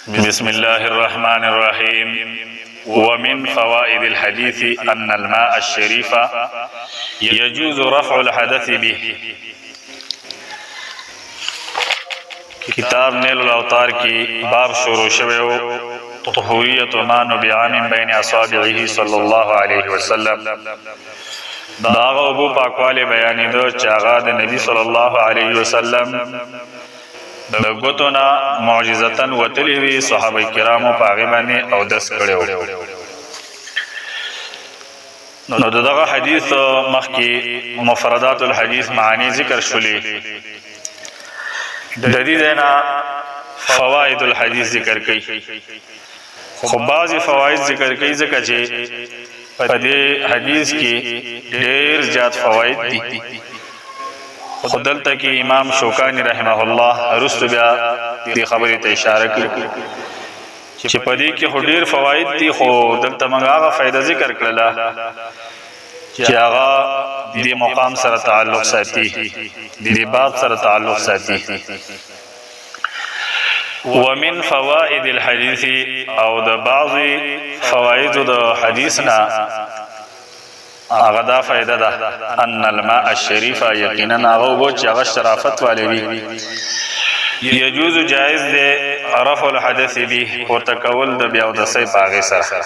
بسم الله الرحمن الرحيم. ومن فوائد الحديث أن الماء الشريف يجوز رفع الحدث به. کتاب نیل الاوطار کی باب شروع شویو طهوریت ما نبع من بین اصابعه صلی الله علیه وسلم. داغ ابو پاکوالی بیانی دو چاغا د نبی صلی الله علیه وسلم د غوتونا معجزتن وتلی وی صحابه کرامو پاغه باندې او دس کړو. نو دغه حدیث مخکی مفردات الحديث معانی ذکر شولې. د دې نه فواید الحديث ذکر کړي. خو بعضی فواید ذکر کړي ځکه چې په دې حدیث کې ډېر زیات فواید دي. خدلته کې امام شوکانی رحمه الله رست بیا دې خبرې ته اشاره کړي چې په دې کې ډېر فواید دي، خو دلته موږ هغه فائدہ ذکر کړله چې هغه دې مقام سره تعلق ساتي، دې باب سره تعلق ساتي. ومن فوائد الحديث او د بعض فوائد د حدیثنا اغدا فائدہ ده ان الماء الشریف یقینا هغه چې هغه شرافت والی وي. یجوز جائز ده رفع الحدث به او تکول د بیا د سې پاغه سره،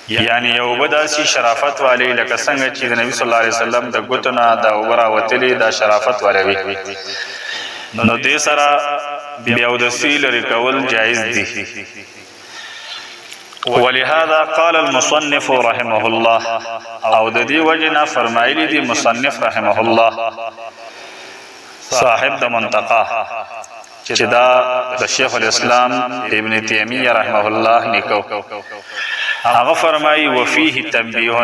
یعنی یو بداسي شرافت والی لکه څنګه چې د نبی صلی الله علیه وسلم د ګوتنا د وبرا وتلی د شرافت والی وي، نو دې سره بیا د سې لري کول جائز دي. ولهذا قال المصنف رحمه الله، او د دې وجنا فرمایلی دی مصنف رحمه الله صاحب د منتقى چې دا د شیخ الاسلام ابن تیمیه رحمه الله لیکو. هغه فرمایي وفيه تنبيه،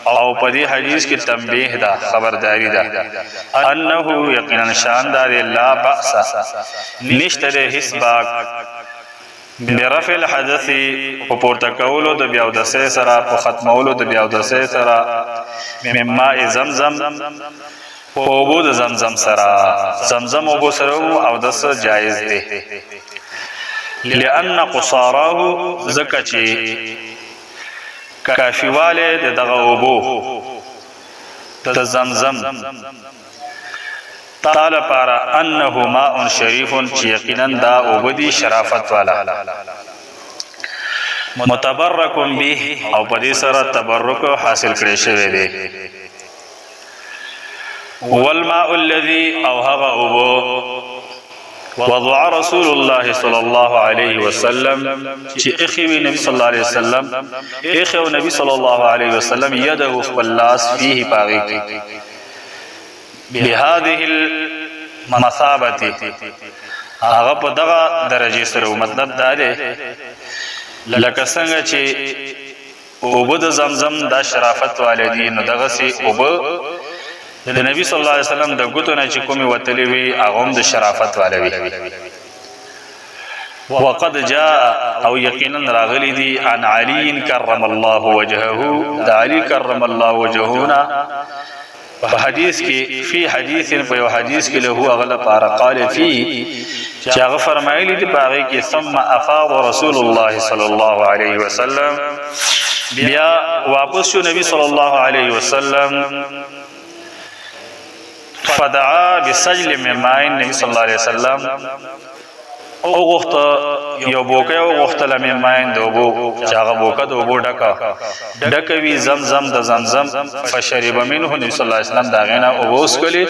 او په دې حدیث کې تنبیه ده، خبرداری ده، انه یقینا شاندار لا باس نشته هیڅ باک برفع الحدث په پورته کولو د بیا د سې سره، په ختمولو د بیا د سې سره، مما زمزم په اوبو د زمزم سره، زمزم اوبو سره او د څه جایز دی. لئن قصاراه زکه چې کافیواله د دغه اوبو د زمزم تعالی پارا انه ماء شریف چې یقینا دا اوبدی شرافت والا متبرک به، او په دې سره تبرک حاصل کړی شوی دی. والماء الذي او هغه اوبو وضع رسول الله صلى الله عليه وسلم چې اخوی نبی صلی الله علیه وسلم اخو نبی صلی الله علیه وسلم یده خلاص فيه باغی بهذه المثابه، هغه په دغه درجه سره، مطلب دا دی لکه څنګه چې اوبه د زمزم دا شرافت والدی، نو دغه سي اوبه د نبی صلی الله علیه وسلم د ګوتونه چې کومي وتلی وي هغه د شرافت والوي. وقد جاء او یقینا راغلی دی عن علی کرم الله وجهه، د علی کرم الله وجهنا په حدیث کې، فی حدیث په یو حدیث کې له اغله پارا قال فی چې هغه فرمایلی دی باغی کې ثم افاض رسول الله صلی الله علیه وسلم، بیا واپس شو نبی صلی الله علیه وسلم فدعا بسجل من ماء، نبی صلی الله علیه وسلم او غوښته یو بوکه او غوښته لمه ماین د وبو چې هغه بوکه د وبو ډکوي زمزم د زمزم، فشرب منه نبی صلی الله علیه وسلم دا غینا او ووس کلی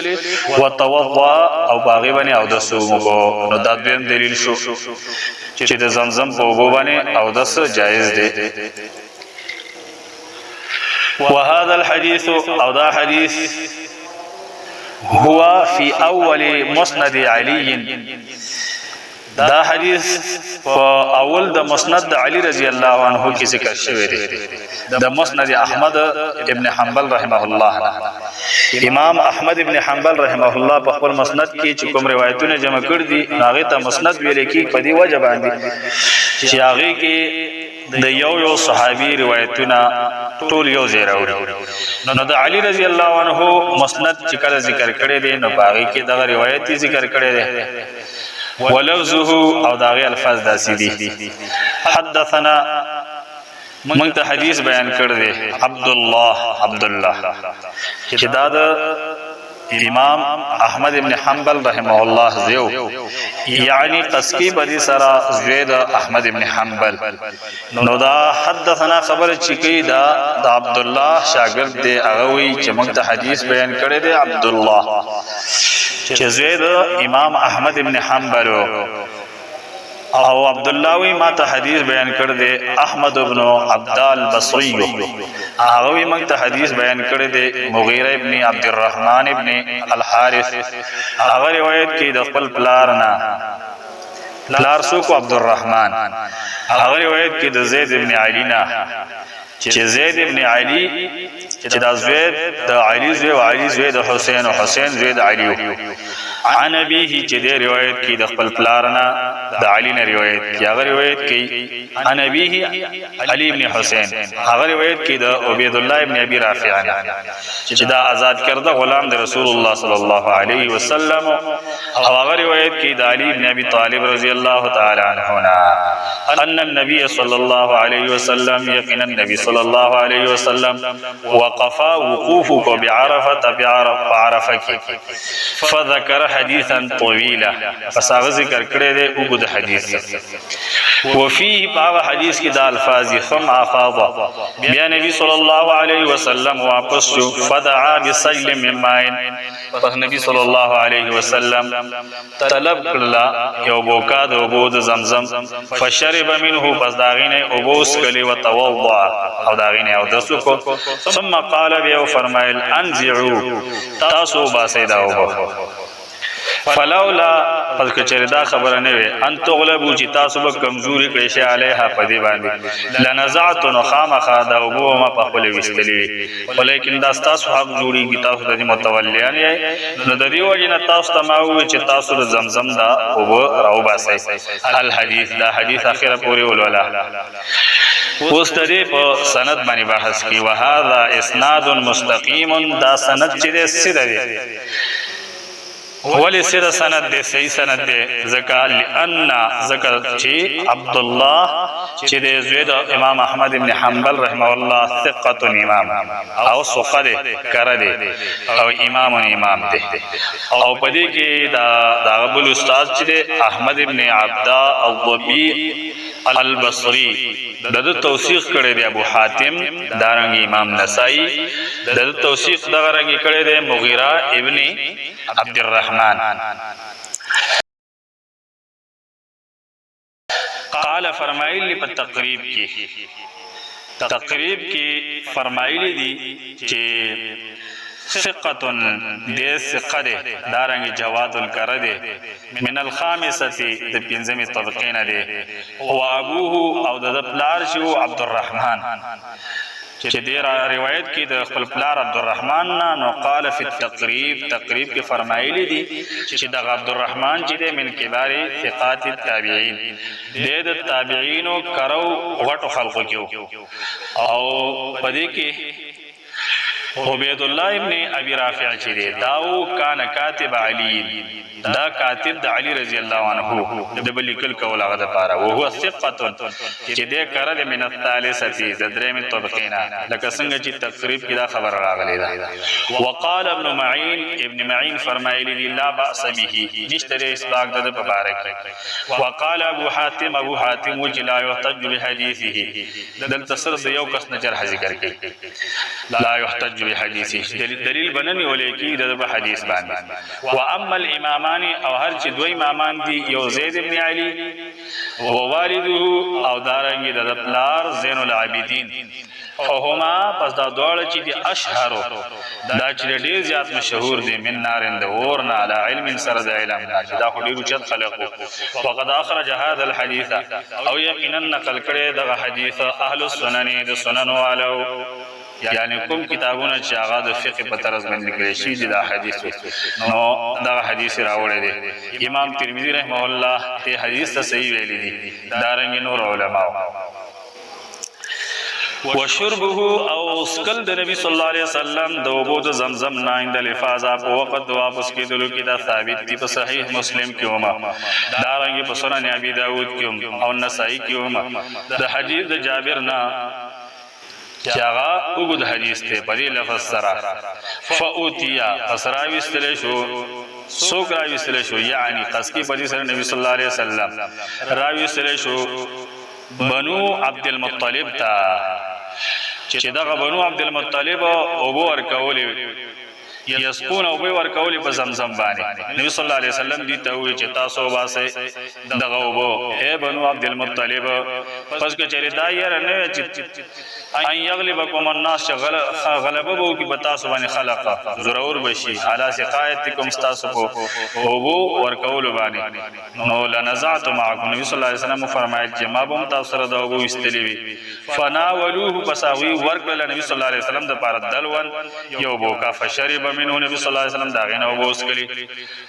وتوضا او باغی باندې او د سومو. نو دا دویم دلیل شو چې د زمزم په وبو باندې او د څه جایز دی. وهذا الحديث او دا حدیث هو في اول مسند علي، دا حدیث په اول د مسند د علی رضی الله عنه کې ذکر شوی دی. د مسند احمد ابن حنبل رحمه الله، امام احمد ابن حنبل رحمه الله په خپل مسند کې چې کوم روایتونه جمع کړ دي هغه ته مسند ویل کې په دی وجه باندې چې هغه کې د یو صحابي روایتونه ټول یو ځای راوړي. نو د علی رضی الله عنه مسند چې کله ذکر کړی دی نو باغی کې دغه روایت ذکر کړی دی. ولفظه او داغي الفاظ داسې دي حدثنا موږ ته حدیث بیان کړ دی عبد الله چې دا د امام احمد ابن حنبل رحمه الله زیو یعنی قسکی بدی سرا زید احمد ابن حنبل نو دا حدثنا خبر چکی دا عبد الله شاگرد دی اغوی چې موږ ته حدیث بیان کړی دی عبد الله چې زید امام احمد ابن حنبل او عبد الله وی ما ته حدیث بیان کړ دی احمد ابن عبدال بصری هغه وی موږ ته حدیث بیان کړ دی مغیره ابن عبد الرحمن ابن الحارث هغه روایت کې د خپل پلار نه پلار سو کو عبد الرحمن هغه روایت کې د زید ابن علی نه چې زید ابن علی چې دا زید د علی زوی او علی زوی د حسین او حسین زوی د علی عن ابيه چې د روایت کې د خپل پلارنا د علی نه روایت کې هغه روایت کې عن ابيه علی ابن حسین هغه روایت کې د عبید الله ابن ابي رافع چې دا آزاد کرده غلام د رسول الله صلی الله علیه وسلم او هغه روایت کې د علی ابن ابي طالب رضی الله تعالی عنه ان النبي صلى الله عليه وسلم يقين النبي صلى الله عليه وسلم وقف وقوفك بعرفه بعرفك فذكر حديثا طويلا فساغ ذکر کړی دی وګد حدیث وفيه بعض حدیث کې د الفاظ ثم افاض بیا نبی صلی الله علیه وسلم واپس شو فدعا بسجل من ماء پس نبی صلی الله علیه وسلم طلب کړلا یو بوکا د اوبو د زمزم فشرب منه پس داغینه اوبوس کلی وتوضا او داغینه او دسو کو ثم قال بیا فرمایل انزعوا تاسو باسیدا اوبو فلولا پس کچری دا خبره نه وي ان تغلبو چې تاسو به کمزوري کړئ شي علیها پدی باندې لنزعت نخامخ دا وبو ما په خپل وستلی ولیکن دا تاسو حق جوړیږي تاسو د متولیان یې نو د دې وجنه تاسو تماوي چې تاسو د زمزم دا وبو راو باسي الحديث دا حدیث اخره پوری ولولا اوس د دې په سند باندې بحث کی وهذا اسناد مستقیم دا سند چې سیده دی ولی سیده سند دی صحیح سند دی ذکر لئن ذکر چې عبد الله چې د زوید امام احمد ابن حنبل رحمه الله ثقه امام او ثقه دی کړه دی او امام دی او پدې کې دا غبل استاد چې احمد ابن عبدا الضبي البصری د توثیق کړی دی ابو حاتم دارنګ امام نسائی د توثیق دغه رنګ کړی دی مغیره ابن عبد الرحمن قال فرمایلی په تقریب کې فرمایلی دی چې ثقتن دې ثقه ده دارنګ جواد الکرده من الخامسه د پنځمه طبقه نه ده او ابوه او د پلار شو عبد الرحمن چې دې روایت کې د خپل پلار عبد الرحمن نو قال فی التقریب کې فرمایلی دي چې د عبد الرحمن چې من کبار ثقات التابعین د تابعینو کرو غټو خلقو کې او پدې کې عبید الله ابن ابي رافع چې دی داو کان کاتب علی دا کاتب د علی رضی الله عنه د بلیکل کول هغه د پاره او هو ثقه چې دې کړه من الثالثه د درېمه طبقینا لکه څنګه چې تقریب کې دا خبر راغلی دا وقال ابن معین فرمایلی لا باس به نشته اسباق د مبارک وقال ابو حاتم وجلا يحتج بحديثه دل تصرف یو کس نه جرح ذکر کړي لا يحتج بحديثه دلیل بننی ولیکي د حدیث باندې واما الامامان او هر چې دوی امامان دي یو زید ابن علی او والده او دارنګ د پلار زین العابدین هما پس دا دوړ چې دي اشهر دا چې ډیر زیات مشهور دي من نارند اورنا علی علم سره د علم دا خو ډیر چت خلقو وقد اخرج هذا الحديث او یقینا نقل کړي دا حدیث اهل السنن د سنن والو یعنی کوم کتابونه چې هغه د فقه په طرز باندې لیکل شي دا حدیث نو دا حدیث راوړی دی امام ترمذی رحمه الله ته حدیث ته صحیح ویلی دي دارنګ نور علماء وشربه او اسکل د نبی صلی الله علیه وسلم د اوبو د زمزم نه عند الافاظه په وخت د واپس کېدلو کې دا ثابت دی په صحیح مسلم کې وما دا رنګ په سنن ابي داود کې او نسائی کې وما د حدیث د جابر نه چې هغه وګد حدیث ته په دې لفظ سره فاوتیا اسراوی استل شو سوک راوی استل شو یعنی قصکی په دې سره نبی صلی الله علیه وسلم راوی استل شو بنو عبد المطلب تا چې دغه بنو عبد المطلب او ور کولې یسقون او به ور کولې په زمزم باندې نبی صلی الله علیه وسلم دې ته وی چې تاسو واسه دغه وبو اے بنو عبد المطلب پس که چیرې دا یې نه چې ان یغلبکم الناس غلبه بو کی بتا سو باندې خلق ضرور بشي علی سقایتکم استاسو او بو ور کول باندې نو لنزعت معكم نبی صلی الله علیه وسلم فرمایل چې ما بم تاسو سره دا وو استلی وی فناولوه پساوی ورکل نبی صلی الله علیه وسلم د پاره دلون یو بو کا فشرب منه نبی صلی الله علیه وسلم دا غنه وو اسکلی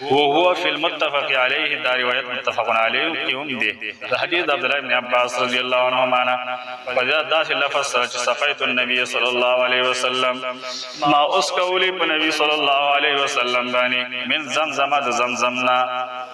او هو فی المتفق علیه دا روایت متفق علیه کیوم دی حدیث عبد الله بن عباس رضی الله عنهما فجاء داس لفظ سقيت النبي صلى الله عليه وسلم ما اسكولي النبي صلى الله عليه وسلم باني من زمزم زمزمنا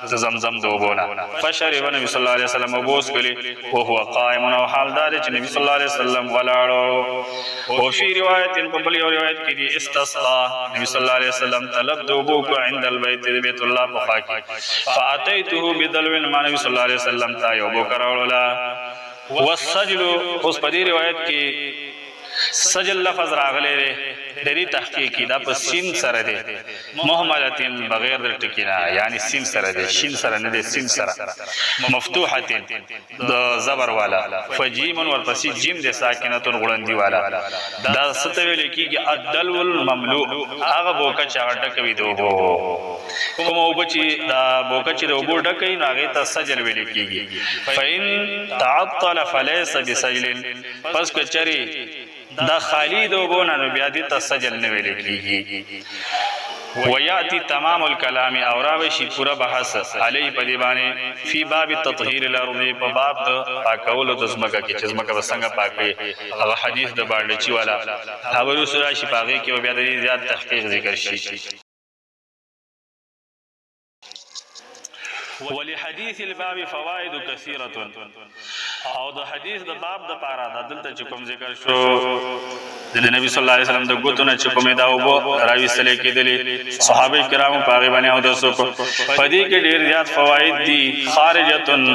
زمزم دوبونا فشرب النبي صلى الله عليه وسلم وبوسكلي وهو قائم وحال دار النبي صلى الله عليه وسلم ولاړو وفي روايه قبل روايه کې استسقى النبي صلى الله عليه وسلم طلب دوبو عند البيت بيت الله بخاكي فاتيته بدلو ما النبي صلى الله عليه وسلم تا یو بو کراولا والسجل اوس په دې روایت کې سجل لفظ راغلی دی د دې تحقیق دا په سین سره دی محملتین بغیر د ټکینا یعنی سین سره دی شین سره نه دی سین سره مفتوحتین د زبر والا فجیم ورپسې جیم د ساکنتون غړندی والا دا ستویل کیږي الدلو المملوء هغه بوکه چې ډکوي دوبو کوم وبچی دا بوکه چې دوبو ډکې نو هغه ته سجل ویل کیږي فین تعطل فليس بسجل پس کچری دا خالی دوبونه نو بیا دې تسجل نه ویل کیږي ویاتی تمام الکلام اوراوشی پورا بحث علی پدی باندې فی باب التطهیر الارض په باب د پاکولو د زمکه کې چې زمکه وسنګ پاکي هغه حدیث د باندې چی والا خبرو سره شي پاکي کې بیا د زیات تحقیق ذکر شي ولحديث الباب فوائد كثيره او د حدیث د باب د پارا د دلته کوم ذکر شو د نبی صلی الله علیه وسلم د ګوتونه چې کومه دا وبو راوي سره کېدلې صحابه کرام پاغه باندې او د سو پدې کې ډیر زیات فواید دي خارجتن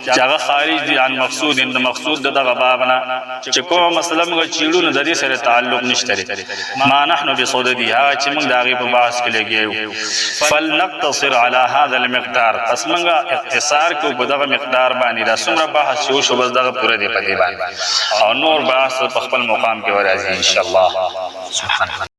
چې خارج دي عن مقصود د مقصود دغه باب نه چې کوم مسله موږ چیړو د دې سره تعلق نشته ما نحنو بصددها چې موږ دغه په بحث کې لګیو فلنقتصر على هذا المقدار اسمنګه اختصار کو په دغه مقدار باندې دا څومره بحث شو بس دغه پوره دی په دې باندې او نور بحث په خپل مقام کې ورازي ان شاء الله سبحان